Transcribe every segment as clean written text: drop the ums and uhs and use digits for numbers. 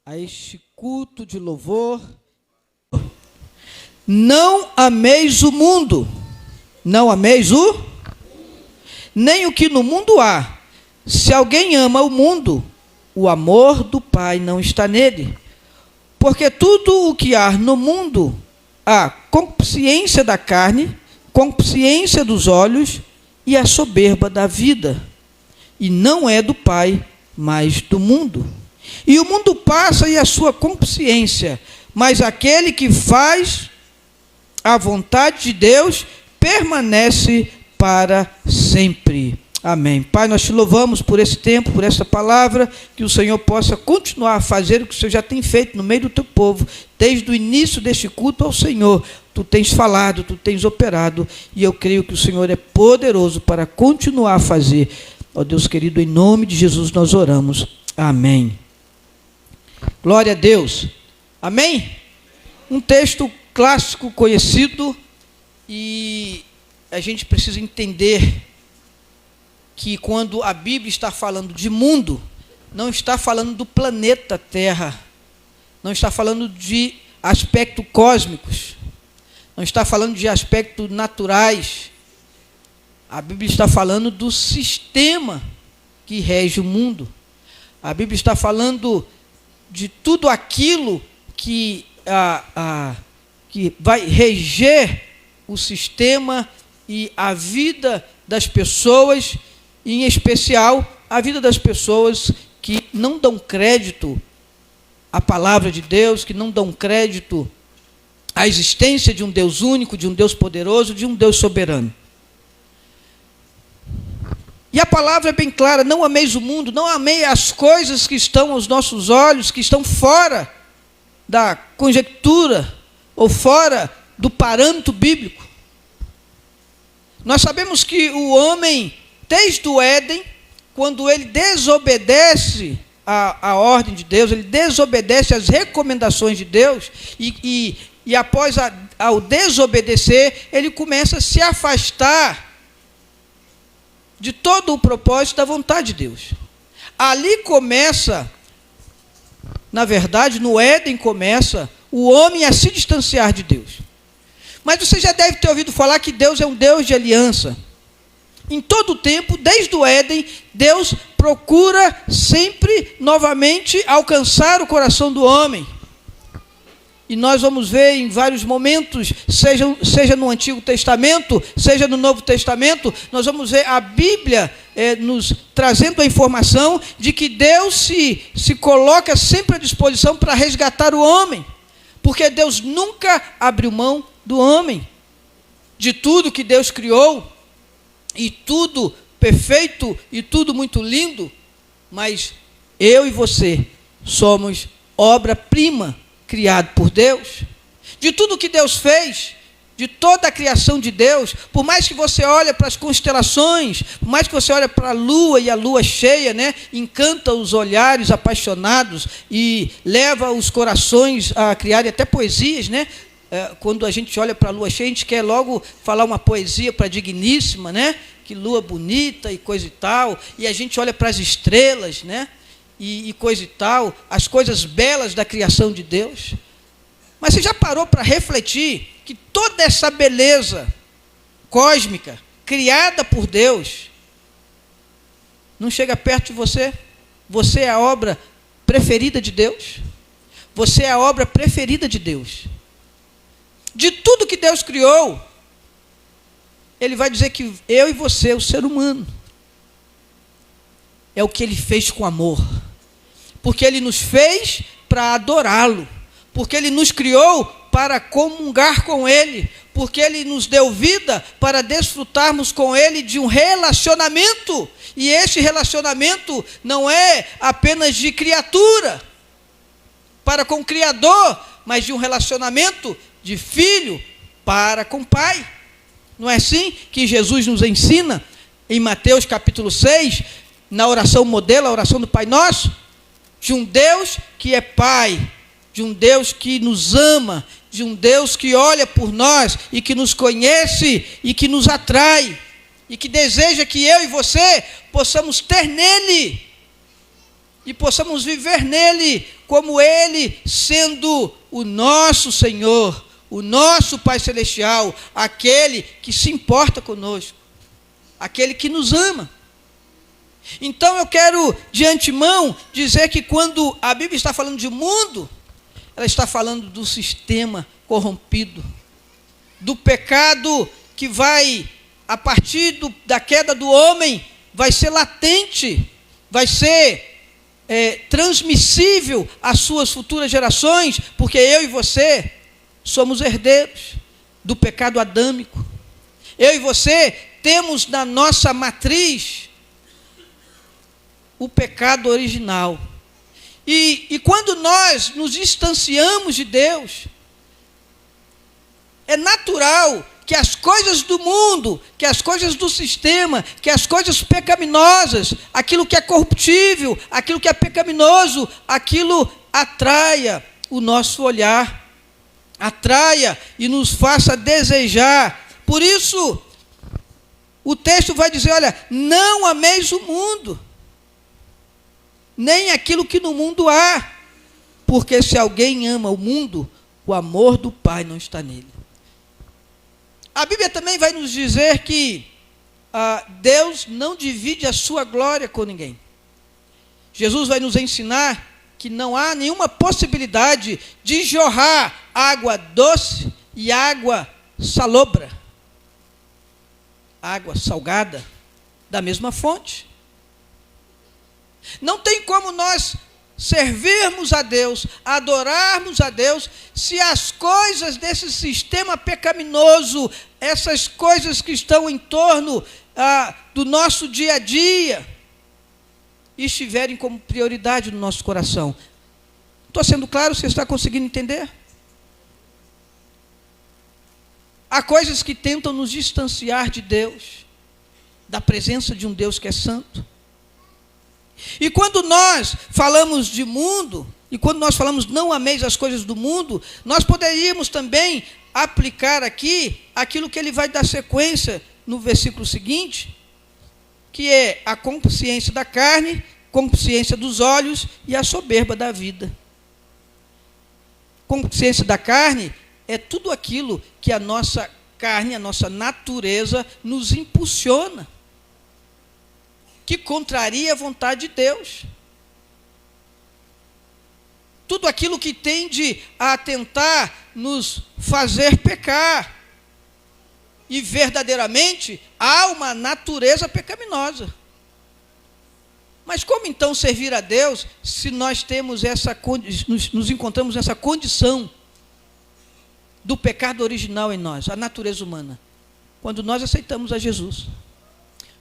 a este culto de louvor. Não ameis o mundo, não ameis nem o que no mundo há. Se alguém ama o mundo, o amor do Pai não está nele. Porque tudo o que há no mundo, a concupiscência da carne, concupiscência dos olhos e a soberba da vida, e não é do Pai, mas do mundo. E o mundo passa e a sua concupiscência, mas aquele que faz a vontade de Deus permanece para sempre. Amém. Pai, nós te louvamos por esse tempo, por essa palavra, que o Senhor possa continuar a fazer o que o Senhor já tem feito no meio do teu povo, desde o início deste culto ao Senhor. Tu tens falado, tu tens operado, e eu creio que o Senhor é poderoso para continuar a fazer. Ó Deus querido, em nome de Jesus nós oramos. Amém. Glória a Deus. Amém? Um texto clássico, conhecido, e a gente precisa entender que quando a Bíblia está falando de mundo, não está falando do planeta Terra, não está falando de aspectos cósmicos, não está falando de aspectos naturais. A Bíblia está falando do sistema que rege o mundo. A Bíblia está falando de tudo aquilo que vai reger o sistema e a vida das pessoas, em especial a vida das pessoas que não dão crédito à palavra de Deus, que não dão crédito à existência de um Deus único, de um Deus poderoso, de um Deus soberano. E a palavra é bem clara: não ameis o mundo, não ameis as coisas que estão aos nossos olhos, que estão fora da conjectura ou fora do parâmetro bíblico. Nós sabemos que o homem, desde o Éden, quando ele desobedece à ordem de Deus, ele desobedece às recomendações de Deus, e após ao desobedecer, ele começa a se afastar de todo o propósito da vontade de Deus. Ali começa, na verdade, no Éden começa o homem a se distanciar de Deus. Mas você já deve ter ouvido falar que Deus é um Deus de aliança. Em todo o tempo, desde o Éden, Deus procura sempre novamente alcançar o coração do homem. E nós vamos ver em vários momentos, seja no Antigo Testamento, seja no Novo Testamento, nós vamos ver a Bíblia nos trazendo a informação de que Deus se coloca sempre à disposição para resgatar o homem, porque Deus nunca abriu mão do homem, de tudo que Deus criou, e tudo perfeito, e tudo muito lindo, mas eu e você somos obra-prima, criado por Deus. De tudo que Deus fez, de toda a criação de Deus, por mais que você olhe para as constelações, por mais que você olhe para a lua e a lua cheia, né, encanta os olhares apaixonados e leva os corações a criarem até poesias, né? Quando a gente olha para a lua cheia, a gente quer logo falar uma poesia para a digníssima, né? Que lua bonita e coisa e tal, e a gente olha para as estrelas, né? E coisa e tal, as coisas belas da criação de Deus. Mas você já parou para refletir que toda essa beleza cósmica, criada por Deus, não chega perto de você? Você é a obra preferida de Deus? Você é a obra preferida de Deus. De tudo que Deus criou, Ele vai dizer que eu e você, o ser humano, é o que Ele fez com amor, porque Ele nos fez para adorá-lo, porque Ele nos criou para comungar com Ele, porque Ele nos deu vida para desfrutarmos com Ele de um relacionamento, e este relacionamento não é apenas de criatura para com o Criador, mas de um relacionamento de filho para com o Pai. Não é assim que Jesus nos ensina em Mateus capítulo 6, na oração modelo, a oração do Pai Nosso? De um Deus que é Pai, de um Deus que nos ama, de um Deus que olha por nós e que nos conhece e que nos atrai e que deseja que eu e você possamos ter nele e possamos viver nele como ele sendo o nosso Senhor, o nosso Pai Celestial, aquele que se importa conosco, aquele que nos ama. Então eu quero de antemão dizer que quando a Bíblia está falando de mundo, ela está falando do sistema corrompido, do pecado que vai, a partir da queda do homem, vai ser latente, vai ser transmissível às suas futuras gerações, porque eu e você somos herdeiros do pecado adâmico. Eu e você temos na nossa matriz o pecado original. E quando nós nos distanciamos de Deus, é natural que as coisas do mundo, que as coisas do sistema, que as coisas pecaminosas, aquilo que é corruptível, aquilo que é pecaminoso, aquilo atraia o nosso olhar, atraia e nos faça desejar. Por isso, o texto vai dizer, olha, não ameis o mundo, nem aquilo que no mundo há, porque se alguém ama o mundo, o amor do Pai não está nele. A Bíblia também vai nos dizer que Deus não divide a sua glória com ninguém. Jesus vai nos ensinar que não há nenhuma possibilidade de jorrar água doce e água salobra, água salgada, da mesma fonte. Não tem como nós servirmos a Deus, adorarmos a Deus, se as coisas desse sistema pecaminoso, essas coisas que estão em torno do nosso dia a dia, estiverem como prioridade no nosso coração. Estou sendo claro? Você está conseguindo entender? Há coisas que tentam nos distanciar de Deus, da presença de um Deus que é santo. E quando nós falamos de mundo, e quando nós falamos não ameis as coisas do mundo, nós poderíamos também aplicar aqui aquilo que ele vai dar sequência no versículo seguinte, que é a concupiscência da carne, concupiscência dos olhos e a soberba da vida. Concupiscência da carne é tudo aquilo que a nossa carne, a nossa natureza nos impulsiona, que contraria a vontade de Deus. Tudo aquilo que tende a tentar nos fazer pecar. E verdadeiramente há uma natureza pecaminosa. Mas como então servir a Deus se nós temos nos encontramos nessa condição do pecado original em nós, a natureza humana? Quando nós aceitamos a Jesus.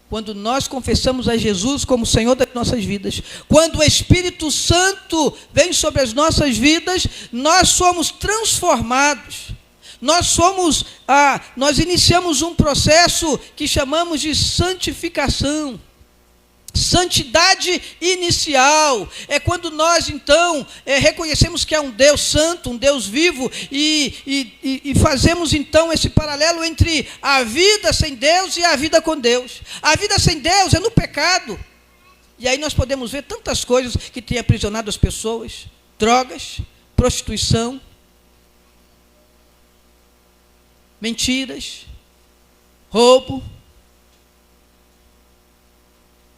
Quando nós confessamos a Jesus como Senhor das nossas vidas, quando o Espírito Santo vem sobre as nossas vidas, nós somos transformados. Nós iniciamos um processo que chamamos de santificação. Santidade inicial é quando nós então reconhecemos que há um Deus santo, um Deus vivo e fazemos então esse paralelo entre a vida sem Deus e a vida com Deus. A vida sem Deus é no pecado, e aí nós podemos ver tantas coisas que têm aprisionado as pessoas: drogas, prostituição, mentiras, roubo,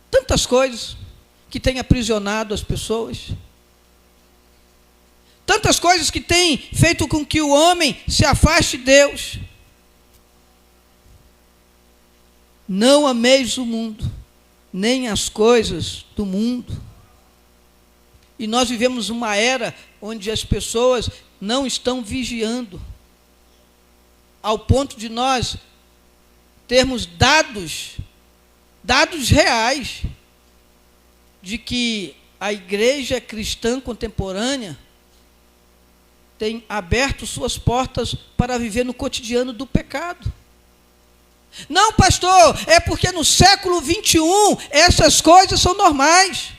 tantas coisas que têm aprisionado as pessoas, tantas coisas que têm feito com que o homem se afaste de Deus. Não ameis o mundo, nem as coisas do mundo. E nós vivemos uma era onde as pessoas não estão vigiando, ao ponto de nós termos dados reais de que a igreja cristã contemporânea tem aberto suas portas para viver no cotidiano do pecado. Não, pastor, é porque no século 21 essas coisas são normais.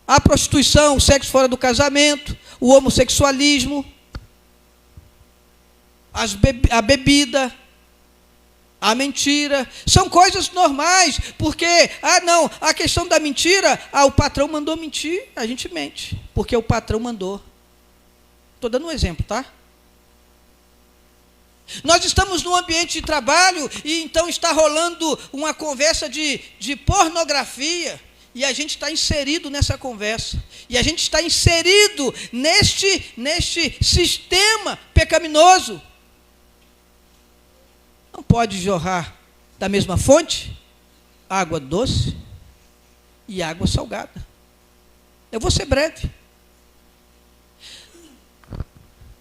A prostituição, o sexo fora do casamento, o homossexualismo, a bebida, a mentira. São coisas normais, porque, não, a questão da mentira, o patrão mandou mentir, a gente mente, porque o patrão mandou. Estou dando um exemplo, tá? Nós estamos num ambiente de trabalho e então está rolando uma conversa de pornografia e a gente está inserido nessa conversa. E a gente está inserido neste sistema pecaminoso. Não pode jorrar da mesma fonte água doce e água salgada. Eu vou ser breve.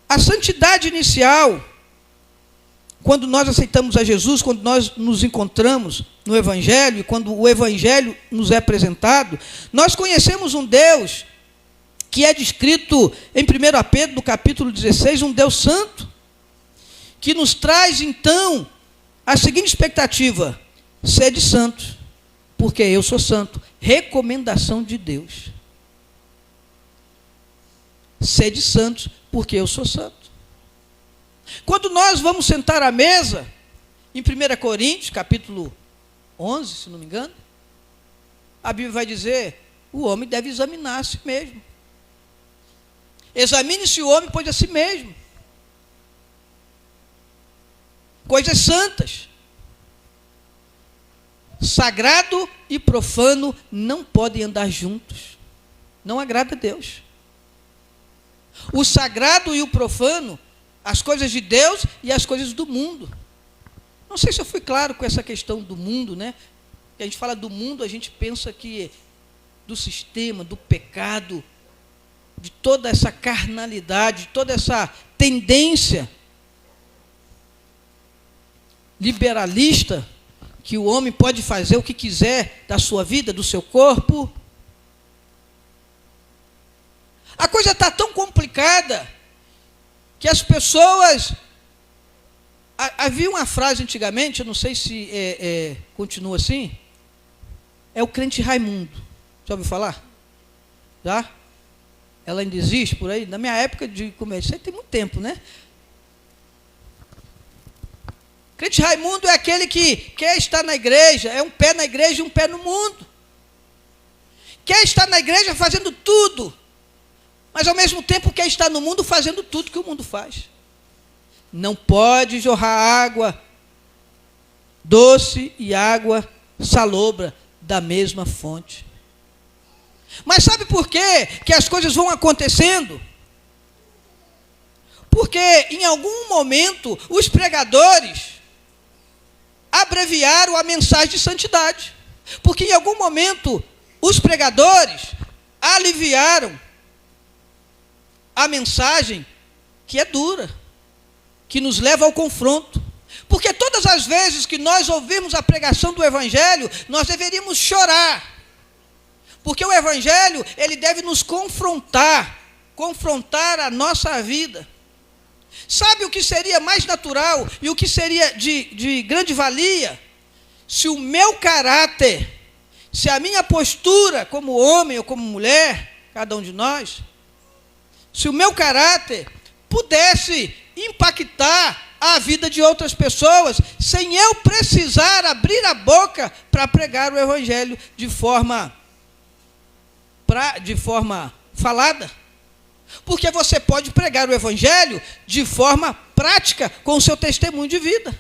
A santidade inicial, quando nós aceitamos a Jesus, quando nós nos encontramos no Evangelho, quando o Evangelho nos é apresentado, nós conhecemos um Deus que é descrito em 1 Pedro, no capítulo 16, um Deus santo, que nos traz, então, a seguinte expectativa: sede santos, porque eu sou santo. Recomendação de Deus. Sede santos, porque eu sou santo. Quando nós vamos sentar à mesa, em 1 Coríntios, capítulo 11, se não me engano, a Bíblia vai dizer: o homem deve examinar a si mesmo. Examine-se o homem, pois a si mesmo. Coisas santas. Sagrado e profano não podem andar juntos. Não agrada a Deus. O sagrado e o profano, as coisas de Deus e as coisas do mundo. Não sei se eu fui claro com essa questão do mundo, né? Quando a gente fala do mundo, a gente pensa que do sistema, do pecado, de toda essa carnalidade, de toda essa tendência liberalista, que o homem pode fazer o que quiser da sua vida, do seu corpo. A coisa está tão complicada que as pessoas... Havia uma frase antigamente, eu não sei se continua assim, é o crente Raimundo. Já ouviu falar? Já? Ela ainda existe por aí? Na minha época de comédia, isso aí tem muito tempo, né? Crente Raimundo é aquele que quer estar na igreja, é um pé na igreja e um pé no mundo. Quer estar na igreja fazendo tudo, mas ao mesmo tempo quer estar no mundo fazendo tudo que o mundo faz. Não pode jorrar água doce e água salobra da mesma fonte. Mas sabe por quê que as coisas vão acontecendo? Porque em algum momento os pregadores abreviaram a mensagem de santidade. Porque em algum momento os pregadores aliviaram a mensagem que é dura, que nos leva ao confronto. Porque todas as vezes que nós ouvirmos a pregação do Evangelho, nós deveríamos chorar. Porque o Evangelho, ele deve nos confrontar a nossa vida. Sabe o que seria mais natural e o que seria de grande valia? Se o meu caráter, se a minha postura como homem ou como mulher, cada um de nós, se o meu caráter pudesse impactar a vida de outras pessoas, sem eu precisar abrir a boca para pregar o Evangelho de forma falada. Porque você pode pregar o Evangelho de forma prática com o seu testemunho de vida.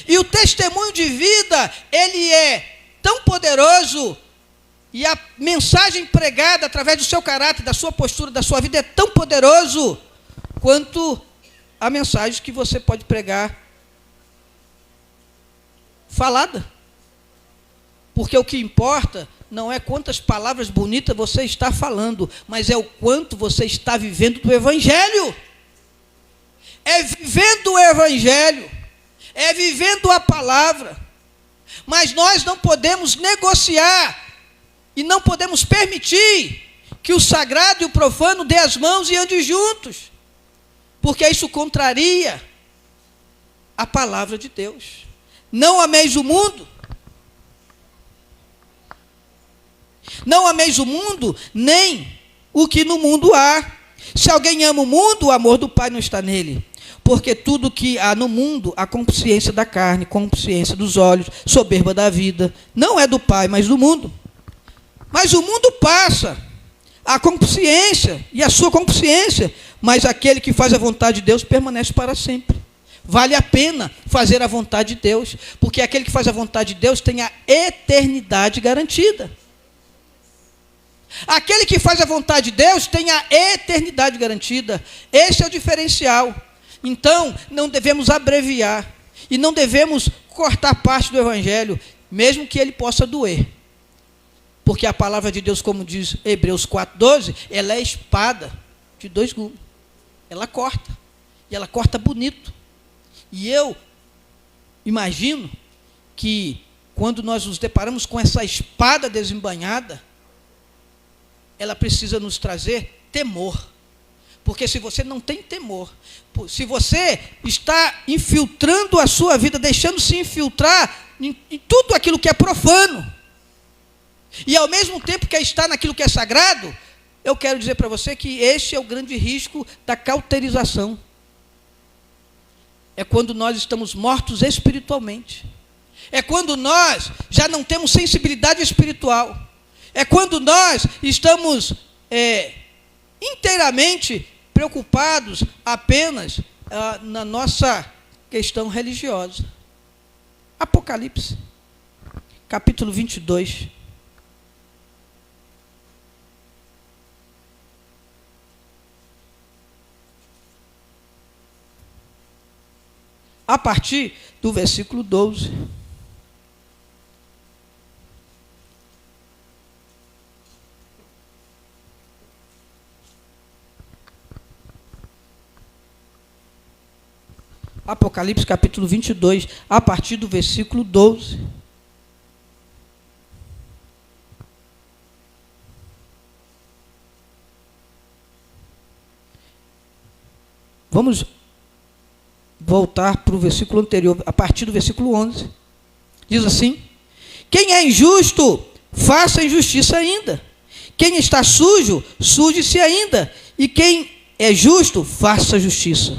E o testemunho de vida, ele é tão poderoso, e a mensagem pregada através do seu caráter, da sua postura, da sua vida é tão poderoso quanto a mensagem que você pode pregar falada. Porque o que importa não é quantas palavras bonitas você está falando, mas é o quanto você está vivendo do Evangelho. É vivendo o Evangelho, é vivendo a palavra. Mas nós não podemos negociar e não podemos permitir que o sagrado e o profano dê as mãos e andem juntos, porque isso contraria a palavra de Deus. Não ameis o mundo. Não ameis o mundo, nem o que no mundo há. Se alguém ama o mundo, o amor do Pai não está nele. Porque tudo que há no mundo, a consciência da carne, consciência dos olhos, soberba da vida, não é do Pai, mas do mundo. Mas o mundo passa, a consciência e a sua consciência, mas aquele que faz a vontade de Deus permanece para sempre. Vale a pena fazer a vontade de Deus, porque aquele que faz a vontade de Deus tem a eternidade garantida. Aquele que faz a vontade de Deus tem a eternidade garantida. Esse é o diferencial. Então, não devemos abreviar e não devemos cortar parte do Evangelho, mesmo que ele possa doer. Porque a palavra de Deus, como diz Hebreus 4:12, ela é espada de dois gumes. Ela corta, e ela corta bonito. E eu imagino que quando nós nos deparamos com essa espada desembainhada, ela precisa nos trazer temor. Porque se você não tem temor, se você está infiltrando a sua vida, deixando-se infiltrar em tudo aquilo que é profano, e ao mesmo tempo que está naquilo que é sagrado, eu quero dizer para você que este é o grande risco da cauterização. É quando nós estamos mortos espiritualmente. É quando nós já não temos sensibilidade espiritual. É quando nós estamos inteiramente preocupados apenas na nossa questão religiosa. Apocalipse, capítulo 22. A partir do versículo 12. Apocalipse capítulo 22, a partir do versículo 12. Vamos voltar para o versículo anterior, a partir do versículo 11. Diz assim: quem é injusto, faça injustiça ainda. Quem está sujo, suje-se ainda. E quem é justo, faça justiça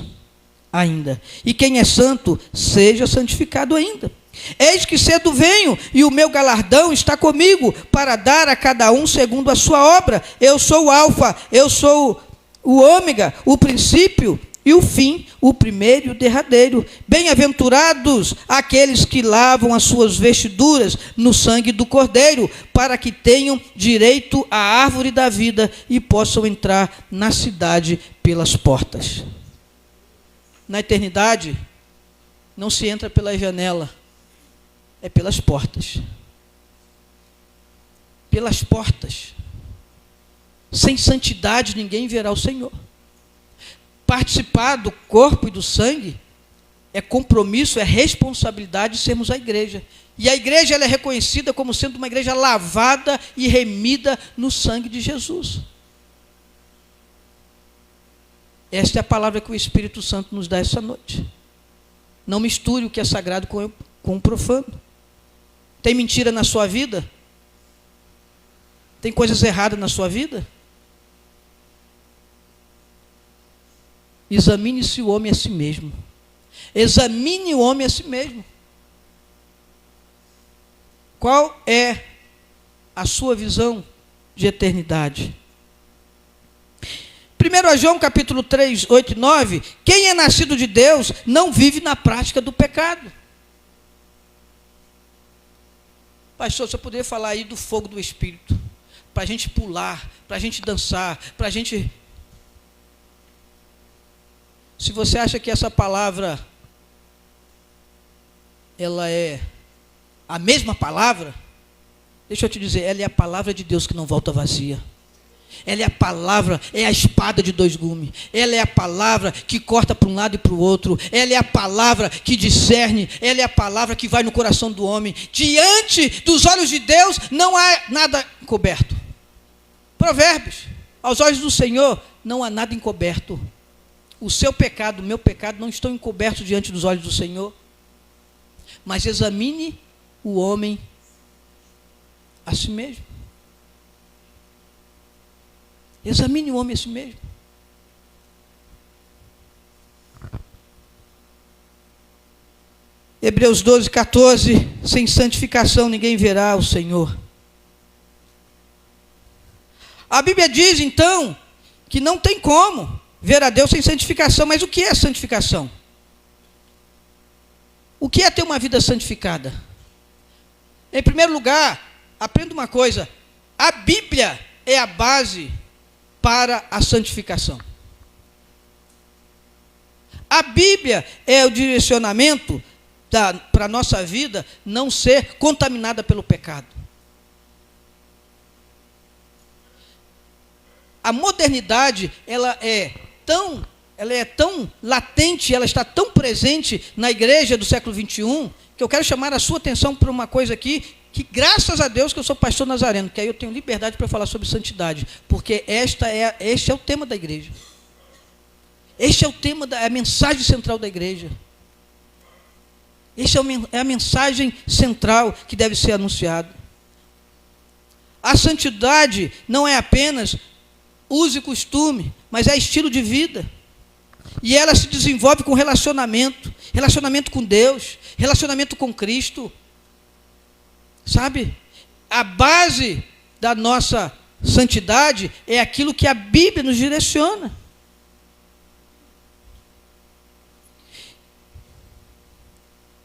ainda. E quem é santo, seja santificado ainda. Eis que cedo venho, e o meu galardão está comigo, para dar a cada um segundo a sua obra. Eu sou o Alfa, eu sou o Ômega, o princípio e o fim, o primeiro e o derradeiro. Bem-aventurados aqueles que lavam as suas vestiduras no sangue do Cordeiro, para que tenham direito à árvore da vida e possam entrar na cidade pelas portas. Na eternidade, não se entra pela janela, é pelas portas. Pelas portas. Sem santidade ninguém verá o Senhor. Participar do corpo e do sangue é compromisso, é responsabilidade de sermos a igreja. E a igreja ela é reconhecida como sendo uma igreja lavada e remida no sangue de Jesus. Esta é a palavra que o Espírito Santo nos dá essa noite. Não misture o que é sagrado com o profano. Tem mentira na sua vida? Tem coisas erradas na sua vida? Examine-se o homem a si mesmo. Examine o homem a si mesmo. Qual é a sua visão de eternidade? 1 João capítulo 3, 8 e 9. Quem é nascido de Deus não vive na prática do pecado. Pastor, você poderia falar aí do fogo do Espírito, para a gente pular, para a gente dançar, para a gente... Se você acha que essa palavra, ela é a mesma palavra, deixa eu te dizer, ela é a palavra de Deus que não volta vazia. Ela é a palavra, é a espada de dois gumes. Ela é a palavra que corta para um lado e para o outro. Ela é a palavra que discerne. Ela é a palavra que vai no coração do homem. Diante dos olhos de Deus não há nada encoberto. Provérbios: aos olhos do Senhor não há nada encoberto. O seu pecado, o meu pecado não estão encobertos diante dos olhos do Senhor. Mas examine o homem a si mesmo. Examine o homem a si mesmo. Hebreus 12, 14, sem santificação ninguém verá o Senhor. A Bíblia diz, então, que não tem como ver a Deus sem santificação. Mas o que é santificação? O que é ter uma vida santificada? Em primeiro lugar, aprenda uma coisa: a Bíblia é a base para a santificação. A Bíblia é o direcionamento para a nossa vida não ser contaminada pelo pecado. A modernidade, ela é tão latente, ela está tão presente na igreja do século 21, que eu quero chamar a sua atenção para uma coisa aqui, que graças a Deus que eu sou pastor nazareno, que aí eu tenho liberdade para falar sobre santidade, porque este é o tema da igreja. Este é o tema, a mensagem central da igreja. Esta é a mensagem central que deve ser anunciada. A santidade não é apenas uso e costume, mas é estilo de vida. E ela se desenvolve com relacionamento com Deus, relacionamento com Cristo. Sabe? A base da nossa santidade é aquilo que a Bíblia nos direciona.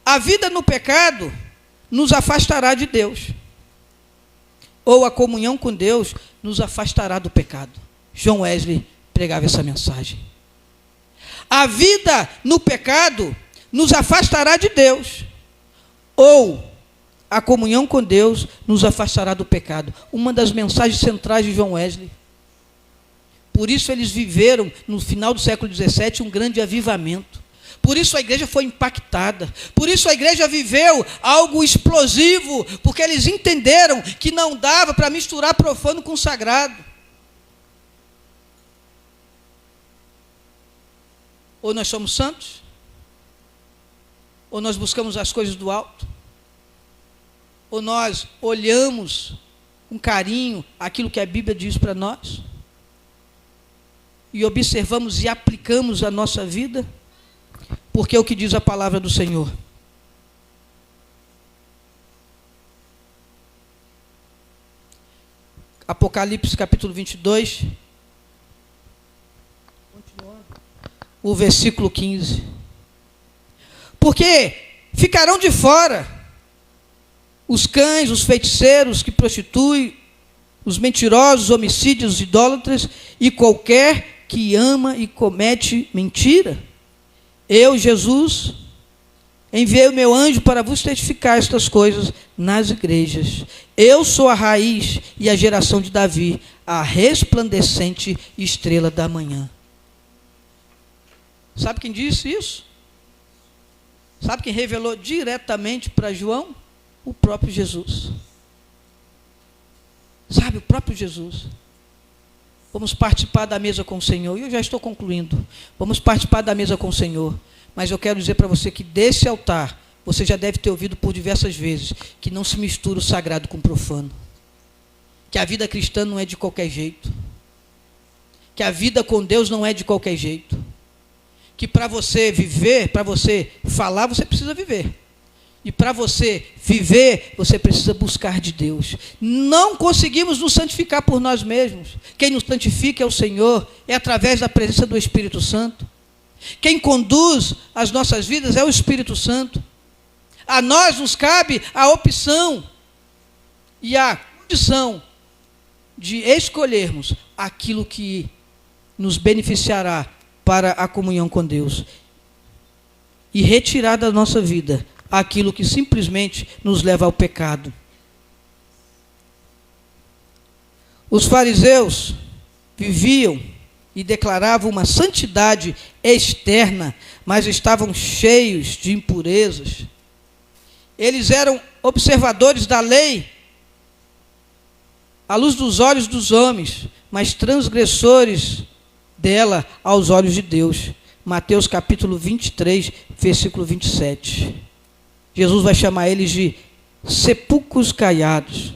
A vida no pecado nos afastará de Deus, ou a comunhão com Deus nos afastará do pecado. John Wesley pregava essa mensagem. A vida no pecado nos afastará de Deus, ou a comunhão com Deus nos afastará do pecado. Uma das mensagens centrais de John Wesley. Por isso eles viveram, no final do século XVII, um grande avivamento. Por isso a igreja foi impactada. Por isso a igreja viveu algo explosivo, porque eles entenderam que não dava para misturar profano com sagrado. Ou nós somos santos, ou nós buscamos as coisas do alto, ou nós olhamos com carinho aquilo que a Bíblia diz para nós, e observamos e aplicamos a nossa vida. Porque é o que diz a palavra do Senhor. Apocalipse capítulo 22, o versículo 15. Porque ficarão de fora os cães, os feiticeiros que prostituem, os mentirosos, homicídios, idólatras e qualquer que ama e comete mentira. Eu, Jesus, enviei o meu anjo para vos testificar estas coisas nas igrejas. Eu sou a raiz e a geração de Davi, a resplandecente estrela da manhã. Sabe quem disse isso? Sabe quem revelou diretamente para João? O próprio Jesus. Sabe, o próprio Jesus. Vamos participar da mesa com o Senhor. E eu já estou concluindo. Vamos participar da mesa com o Senhor. Mas eu quero dizer para você que desse altar, você já deve ter ouvido por diversas vezes, que não se mistura o sagrado com o profano. Que a vida cristã não é de qualquer jeito. Que a vida com Deus não é de qualquer jeito. Que para você viver, para você falar, você precisa viver. E para você viver, você precisa buscar de Deus. Não conseguimos nos santificar por nós mesmos. Quem nos santifica é o Senhor, é através da presença do Espírito Santo. Quem conduz as nossas vidas é o Espírito Santo. A nós nos cabe a opção e a condição de escolhermos aquilo que nos beneficiará para a comunhão com Deus. E retirar da nossa vida aquilo que simplesmente nos leva ao pecado. Os fariseus viviam e declaravam uma santidade externa, mas estavam cheios de impurezas. Eles eram observadores da lei à luz dos olhos dos homens, mas transgressores dela aos olhos de Deus. Mateus capítulo 23, versículo 27. Jesus vai chamar eles de sepulcros caiados.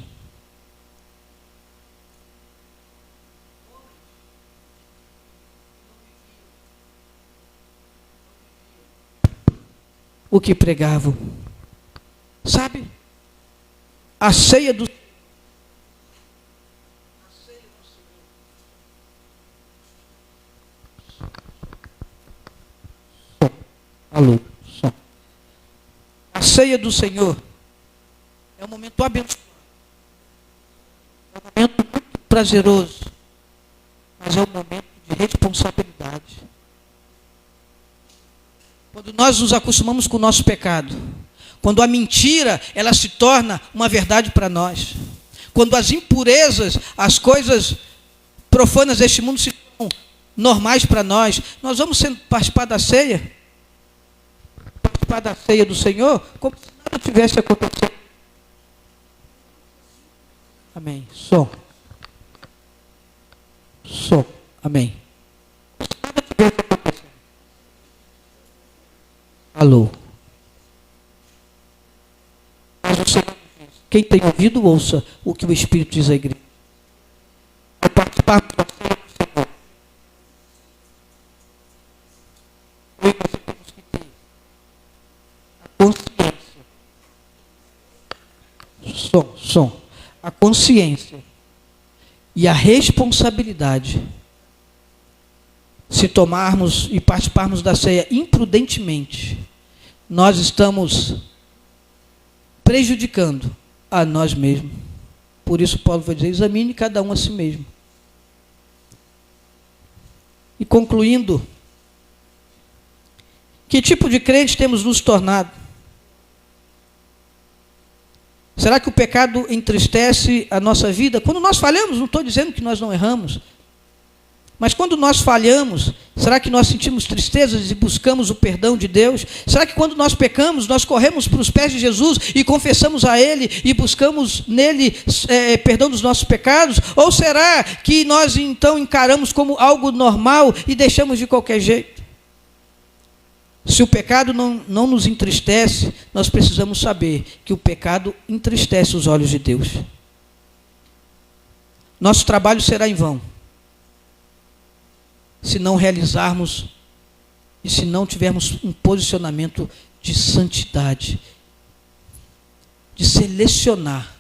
o que pregavam. Sabe? A ceia do Alô, som. A ceia do Senhor é um momento abençoado. É um momento muito prazeroso. Mas é um momento de responsabilidade. Quando nós nos acostumamos com o nosso pecado, quando a mentira, ela se torna uma verdade para nós, quando as impurezas, as coisas profanas deste mundo se tornam normais para nós, nós vamos participar da ceia do Senhor como se nada tivesse acontecido. Amém. Som. Amém. Nada tivesse acontecido. Alô. Mas o Senhor diz, quem tem ouvido, ouça o que o Espírito diz à igreja. Ao participar da ceia do Senhor, nós temos que ter a consciência. A consciência e a responsabilidade. Se tomarmos e participarmos da ceia imprudentemente, nós estamos prejudicando a nós mesmos. Por isso Paulo vai dizer, examine cada um a si mesmo. E concluindo, que tipo de crente temos nos tornado? Será que o pecado entristece a nossa vida? Quando nós falhamos, não estou dizendo que nós não erramos, mas quando nós falhamos, será que nós sentimos tristezas e buscamos o perdão de Deus? Será que quando nós pecamos, nós corremos para os pés de Jesus e confessamos a Ele e buscamos nele perdão dos nossos pecados? Ou será que nós então encaramos como algo normal e deixamos de qualquer jeito? Se o pecado não nos entristece, nós precisamos saber que o pecado entristece os olhos de Deus. Nosso trabalho será em vão se não realizarmos e se não tivermos um posicionamento de santidade, de selecionar,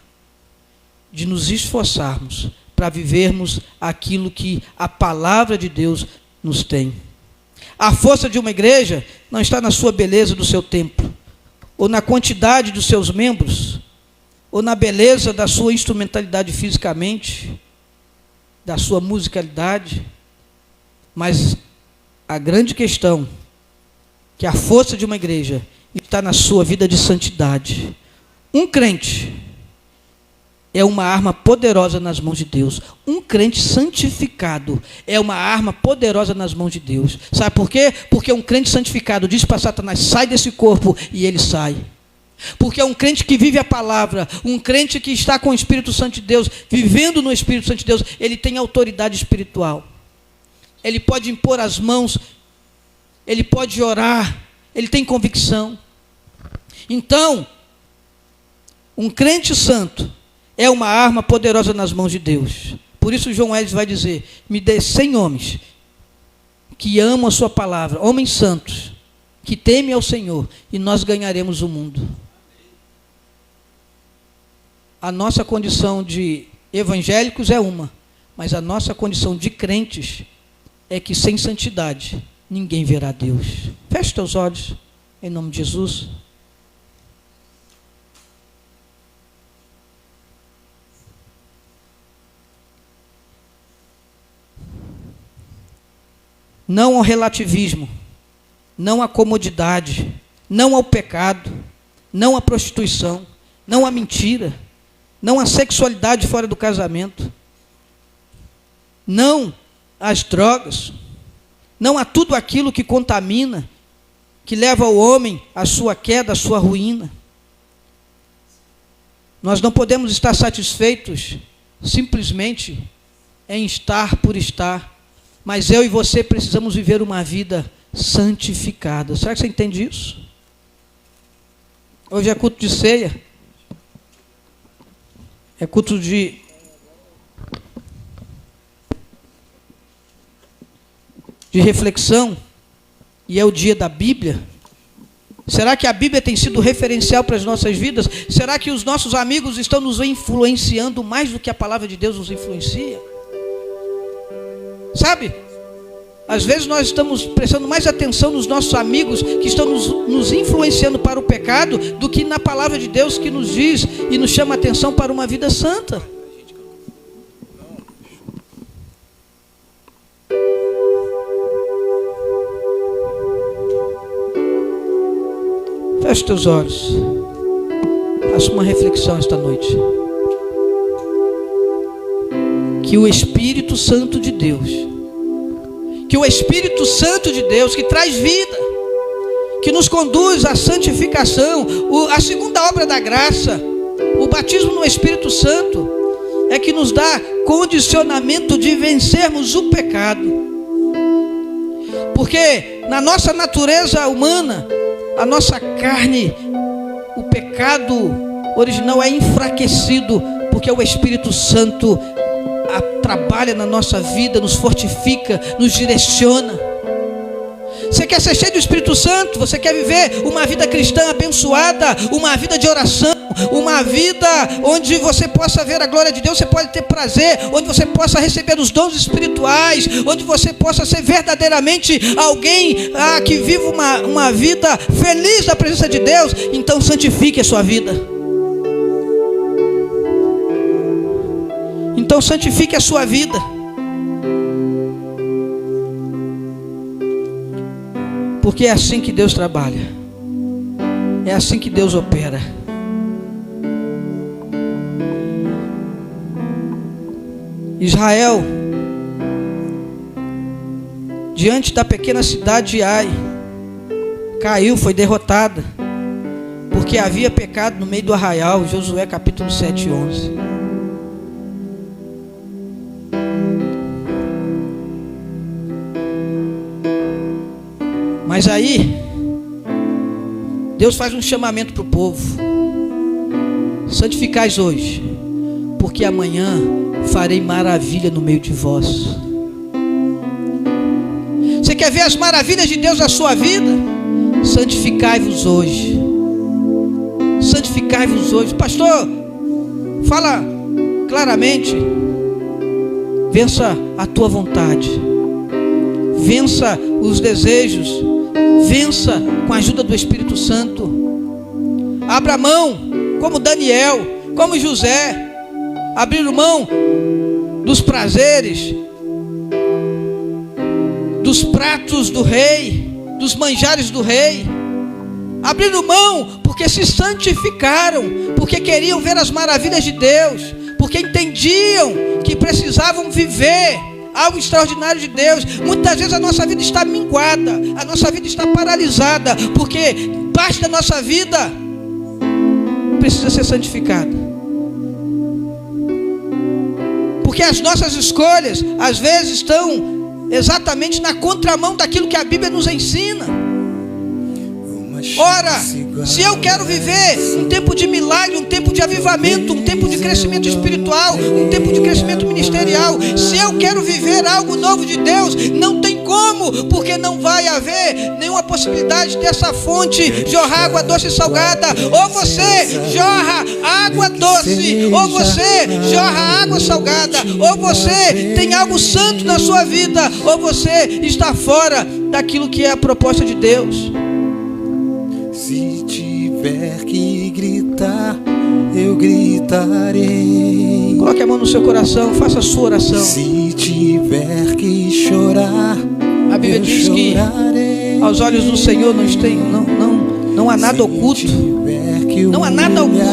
de nos esforçarmos para vivermos aquilo que a palavra de Deus nos tem. A força de uma igreja não está na sua beleza do seu templo, ou na quantidade dos seus membros, ou na beleza da sua instrumentalidade fisicamente, da sua musicalidade, mas a grande questão, que a força de uma igreja está na sua vida de santidade. Um crente é uma arma poderosa nas mãos de Deus. Um crente santificado é uma arma poderosa nas mãos de Deus. Sabe por quê? Porque um crente santificado diz para Satanás, sai desse corpo, e ele sai. Porque é um crente que vive a palavra, um crente que está com o Espírito Santo de Deus, vivendo no Espírito Santo de Deus, ele tem autoridade espiritual. Ele pode impor as mãos, ele pode orar, ele tem convicção. Então, um crente santo é uma arma poderosa nas mãos de Deus. Por isso João Wesley vai dizer, me dê 100 homens que amam a sua palavra, homens santos, que temem ao Senhor, e nós ganharemos o mundo. A nossa condição de evangélicos é uma, mas a nossa condição de crentes é que sem santidade ninguém verá Deus. Feche teus olhos, em nome de Jesus. Não ao relativismo, não à comodidade, não ao pecado, não à prostituição, não à mentira, não à sexualidade fora do casamento, não às drogas, não a tudo aquilo que contamina, que leva o homem à sua queda, à sua ruína. Nós não podemos estar satisfeitos simplesmente em estar por estar, mas eu e você precisamos viver uma vida santificada. Será que você entende isso? Hoje é culto de ceia, é culto de reflexão, e é o dia da Bíblia. Será que a Bíblia tem sido referencial para as nossas vidas? Será que os nossos amigos estão nos influenciando mais do que a palavra de Deus nos influencia? Sabe? Às vezes nós estamos prestando mais atenção nos nossos amigos que estão nos influenciando para o pecado do que na palavra de Deus que nos diz e nos chama a atenção para uma vida santa. Feche teus olhos. Faça uma reflexão esta noite. Que o Espírito Santo de Deus, que o Espírito Santo de Deus, que traz vida, que nos conduz à santificação, a segunda obra da graça, o batismo no Espírito Santo, é que nos dá condicionamento de vencermos o pecado. Porque na nossa natureza humana, a nossa carne, o pecado original é enfraquecido, porque o Espírito Santo trabalha na nossa vida, nos fortifica, nos direciona. Você quer ser cheio do Espírito Santo? Você quer viver uma vida cristã abençoada, uma vida de oração, uma vida onde você possa ver a glória de Deus, você pode ter prazer, onde você possa receber os dons espirituais, onde você possa ser verdadeiramente alguém que vive uma vida feliz na presença de Deus? Então santifique a sua vida. Então santifique a sua vida. Porque é assim que Deus trabalha. É assim que Deus opera. Israel, diante da pequena cidade de Ai, caiu, foi derrotada, porque havia pecado no meio do arraial. Josué capítulo 7, 11. Mas aí, Deus faz um chamamento para o povo: santificais hoje, porque amanhã farei maravilha no meio de vós. Você quer ver as maravilhas de Deus na sua vida? Santificai-vos hoje. Santificai-vos hoje. Pastor, fala claramente. Vença a tua vontade. Vença os desejos. Vença com a ajuda do Espírito Santo. Abra mão, como Daniel, como José. Abriram mão dos prazeres, dos pratos do rei, dos manjares do rei. Abriram mão porque se santificaram, porque queriam ver as maravilhas de Deus, porque entendiam que precisavam viver algo extraordinário de Deus. Muitas vezes a nossa vida está minguada, a nossa vida está paralisada, porque parte da nossa vida precisa ser santificada. Porque as nossas escolhas às vezes estão exatamente na contramão daquilo que a Bíblia nos ensina. Ora, se eu quero viver um tempo de milagre, um tempo de avivamento, um tempo de crescimento espiritual, um tempo de crescimento ministerial, se eu quero viver algo novo de Deus, não tem como, porque não vai haver nenhuma possibilidade dessa fonte jorrar água doce e salgada. Ou você jorra água doce, ou você jorra água salgada, ou você tem algo santo na sua vida, ou você está fora daquilo que é a proposta de Deus. Se tiver que gritar, eu gritarei. Coloque a mão no seu coração, faça a sua oração. Se tiver que chorar, a Bíblia diz que aos olhos do Senhor não há nada oculto. Não há nada oculto.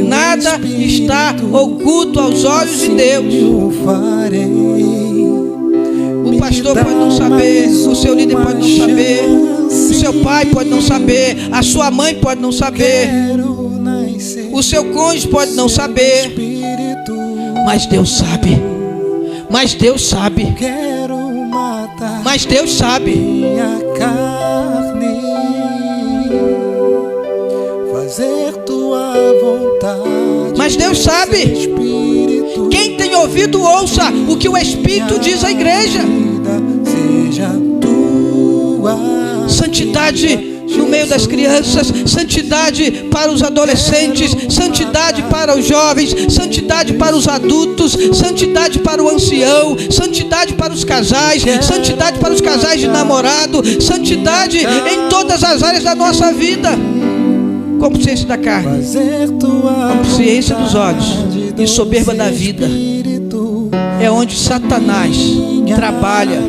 Nada está oculto aos olhos de Deus. O pastor pode não saber, o seu líder pode não saber, o seu pai pode não saber, a sua mãe pode não saber, o seu cônjuge pode não saber, mas Deus sabe. Mas Deus sabe. Mas Deus sabe. Mas Deus sabe. Quem tem ouvido, ouça o que o Espírito diz à igreja. Santidade no meio das crianças, santidade para os adolescentes, santidade para os jovens, santidade para os adultos, santidade para o ancião, santidade para os casais, santidade para os casais de namorado, santidade em todas as áreas da nossa vida. Consciência da carne, consciência dos olhos e soberba da vida é onde Satanás trabalha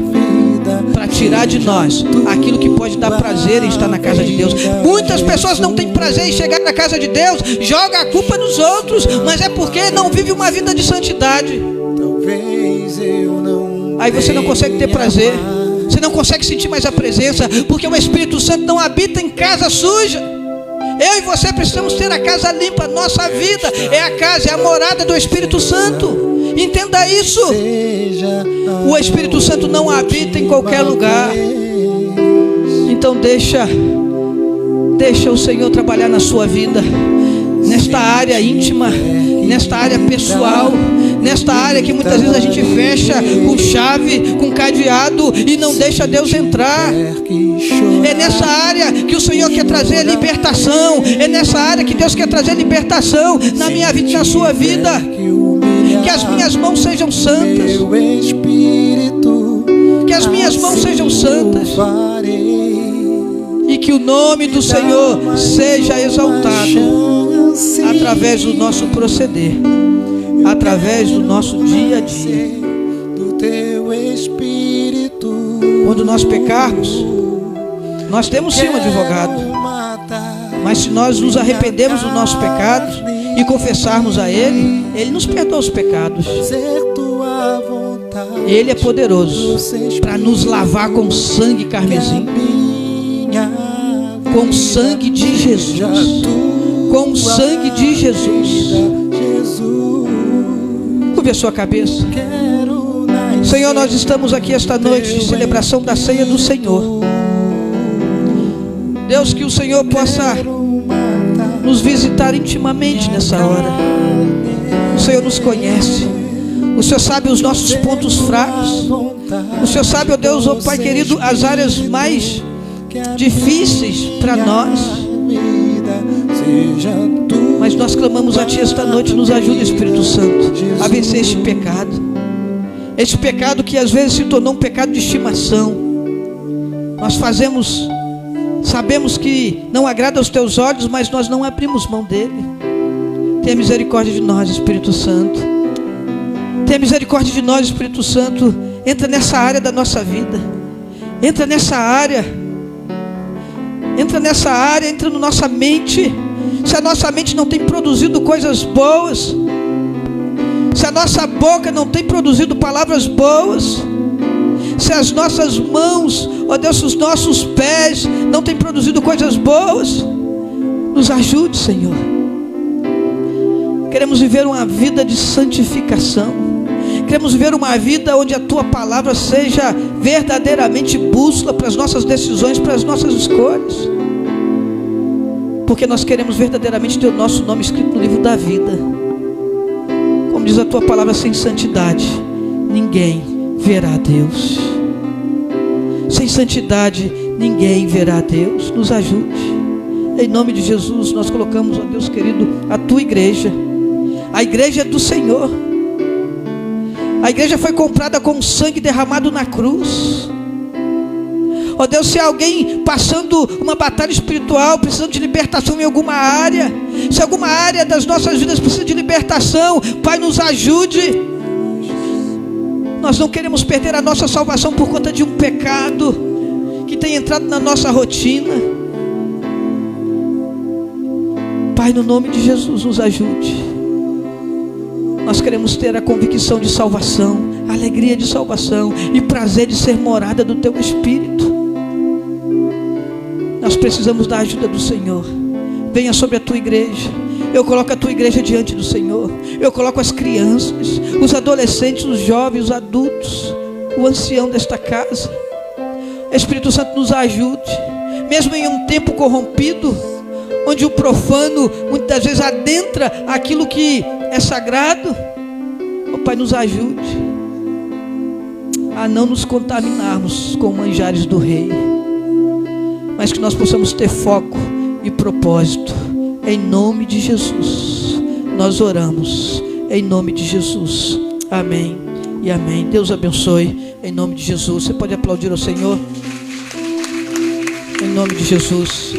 para tirar de nós aquilo que pode dar prazer em estar na casa de Deus. Muitas pessoas não têm prazer em chegar na casa de Deus, joga a culpa nos outros, mas é porque não vive uma vida de santidade. Aí você não consegue ter prazer, você não consegue sentir mais a presença, porque o Espírito Santo não habita em casa suja. Eu e você precisamos ter a casa limpa. Nossa vida é a casa, é a morada do Espírito Santo. Entenda isso. O Espírito Santo não habita em qualquer lugar. Então deixa o Senhor trabalhar na sua vida, nesta área íntima, nesta área pessoal, nesta área que muitas vezes a gente fecha com chave, com cadeado e não deixa Deus entrar. É nessa área que o Senhor quer trazer libertação. É nessa área que Deus quer trazer libertação na minha vida e na sua vida. Que as minhas mãos sejam santas, que as minhas mãos sejam santas, e que o nome do Senhor seja exaltado através do nosso proceder, através do nosso dia a dia. Quando nós pecarmos, nós temos sim um advogado, mas se nós nos arrependermos dos nossos pecados e confessarmos a Ele, Ele nos perdoa os pecados. Ele é poderoso para nos lavar com sangue carmesim, com sangue de Jesus, com sangue de Jesus. Curve a sua cabeça. Senhor, nós estamos aqui esta noite de celebração da ceia do Senhor. Deus, que o Senhor possa nos visitar intimamente nessa hora. O Senhor nos conhece. O Senhor sabe os nossos pontos fracos. O Senhor sabe, ó Deus, ó Pai querido, as áreas mais difíceis para nós. Mas nós clamamos a Ti esta noite. Nos ajuda, Espírito Santo, a vencer este pecado. Este pecado que às vezes se tornou um pecado de estimação. Nós sabemos que não agrada aos Teus olhos, mas nós não abrimos mão dele. Tenha misericórdia de nós, Espírito Santo. Tenha misericórdia de nós, Espírito Santo. Entra nessa área da nossa vida. Entra nessa área. Entra nessa área, entra na nossa mente. Se a nossa mente não tem produzido coisas boas, se a nossa boca não tem produzido palavras boas, se as nossas mãos, ó Deus, se os nossos pés não têm produzido coisas boas, nos ajude, Senhor. Queremos viver uma vida de santificação. Queremos viver uma vida onde a Tua palavra seja verdadeiramente bússola para as nossas decisões, para as nossas escolhas. Porque nós queremos verdadeiramente ter o nosso nome escrito no livro da vida. Como diz a Tua palavra, sem santidade ninguém verá a Deus. Sem santidade ninguém verá a Deus. Nos ajude. Em nome de Jesus nós colocamos, ó Deus querido, a Tua igreja. A igreja é do Senhor. A igreja foi comprada com sangue derramado na cruz. Ó Deus, se alguém passando uma batalha espiritual, precisando de libertação em alguma área, se alguma área das nossas vidas precisa de libertação, Pai, nos ajude. Nós não queremos perder a nossa salvação por conta de um pecado que tem entrado na nossa rotina. Pai, no nome de Jesus, nos ajude. Nós queremos ter a convicção de salvação, a alegria de salvação e prazer de ser morada do Teu Espírito. Nós precisamos da ajuda do Senhor. Venha sobre a Tua igreja. Eu coloco a Tua igreja diante do Senhor. Eu coloco as crianças, os adolescentes, os jovens, os adultos, o ancião desta casa. Espírito Santo, nos ajude. Mesmo em um tempo corrompido, onde o profano muitas vezes adentra aquilo que é sagrado, oh Pai, nos ajude a não nos contaminarmos com manjares do Rei. mas que nós possamos ter foco e propósito. Em nome de Jesus, nós oramos. Em nome de Jesus. Amém e amém. Deus abençoe. Em nome de Jesus. Você pode aplaudir ao Senhor? Em nome de Jesus.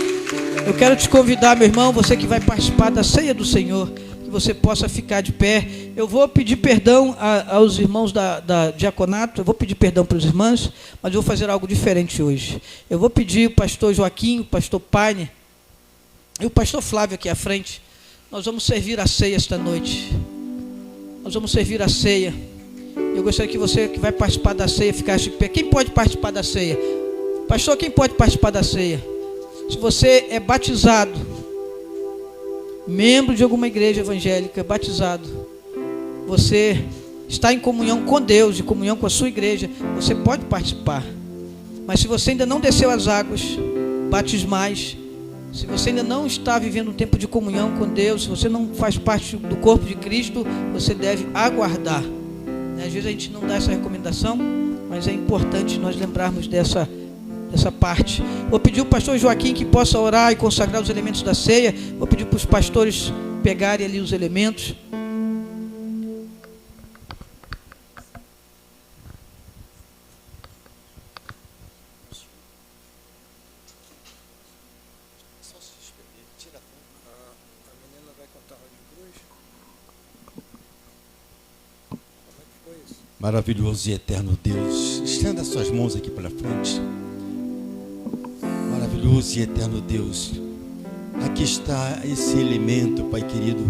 Eu quero te convidar, meu irmão, você que vai participar da ceia do Senhor, que você possa ficar de pé. Eu vou pedir perdão aos irmãos da diaconato, eu vou pedir perdão para os irmãos, mas eu vou fazer algo diferente hoje. Eu vou pedir o pastor Joaquim, o pastor Paine e o pastor Flávio aqui à frente. Nós vamos servir a ceia esta noite. Nós vamos servir a ceia. Eu gostaria que você que vai participar da ceia ficasse de pé. Quem pode participar da ceia? Pastor, quem pode participar da ceia? Se você é batizado, membro de alguma igreja evangélica, batizado, você está em comunhão com Deus, em comunhão com a sua igreja, você pode participar. Mas se você ainda não desceu as águas batismais, se você ainda não está vivendo um tempo de comunhão com Deus, se você não faz parte do corpo de Cristo, você deve aguardar. Às vezes a gente não dá essa recomendação, mas é importante nós lembrarmos dessa parte. Vou pedir ao pastor Joaquim que possa orar e consagrar os elementos da ceia. Vou pedir para os pastores pegarem ali os elementos. Maravilhoso e eterno Deus, estenda suas mãos aqui para frente. Maravilhoso e eterno Deus, aqui está esse elemento, Pai querido,